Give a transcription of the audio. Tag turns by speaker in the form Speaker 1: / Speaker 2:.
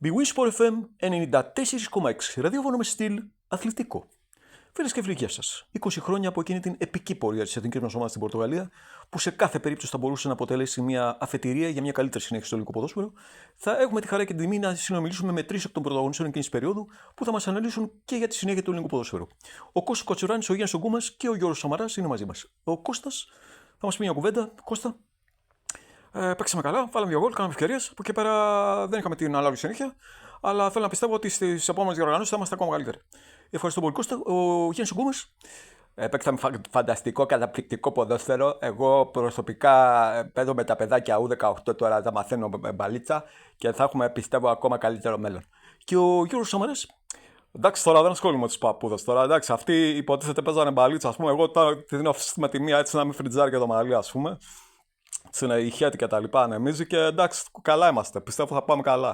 Speaker 1: BeWin Sport FM 94,6 ραδιόφωνο με στυλ αθλητικό. Φίλες και φίλοι, γεια σας. 20 χρόνια από εκείνη την επική πορεία της εθνικής μας ομάδας στην Πορτογαλία, που σε κάθε περίπτωση θα μπορούσε να αποτελέσει μια αφετηρία για μια καλύτερη συνέχιση στο ελληνικό ποδόσφαιρο, θα έχουμε τη χαρά και την τιμή να συνομιλήσουμε με 3 εκ των πρωταγωνιστών εκείνης της περίοδου που θα μας αναλύσουν και για τη συνέχεια του ελληνικού ποδόσφαιρου. Ο Κώστας Κοτσουράνης, ο Γιάννης Ογκούμας και ο Γιώργος Σαμαράς είναι μαζί μας. Ο Κώστας θα μας πει μια κουβέντα. Κώστα. Παίξαμε καλά, βάλαμε 2 γκολ, κάναμε ευκαιρίες. Από εκεί πέρα δεν είχαμε την ανάλογη συνέχεια, αλλά θέλω να πιστεύω ότι στις επόμενες διοργανώσεις θα είμαστε ακόμα καλύτεροι. Ευχαριστώ πολύ, Κώστα. Ο Γιάννης Ογκούμας.
Speaker 2: Παίξαμε φανταστικό, καταπληκτικό ποδόσφαιρο. Εγώ προσωπικά παίζω με τα παιδάκια U18 τώρα, τα μαθαίνω με μπαλίτσα και θα έχουμε, πιστεύω, ακόμα καλύτερο μέλλον.
Speaker 1: Και ο Γιώργος Σαμαράς.
Speaker 3: Εντάξει, τώρα δεν ασχολούμαι με τους παππούδες. Τώρα εντάξει, αυτοί υποτίθεται παίζανε μπαλίτσα. Ας πούμε, εγώ τώρα τη δίνω με τη μία έτσι να μην φριτζάρει και το μαλλί, ας πούμε. Είναι η χέτη και τα λοιπά, ανεμίζει και εντάξει, καλά είμαστε. Πιστεύω θα πάμε καλά.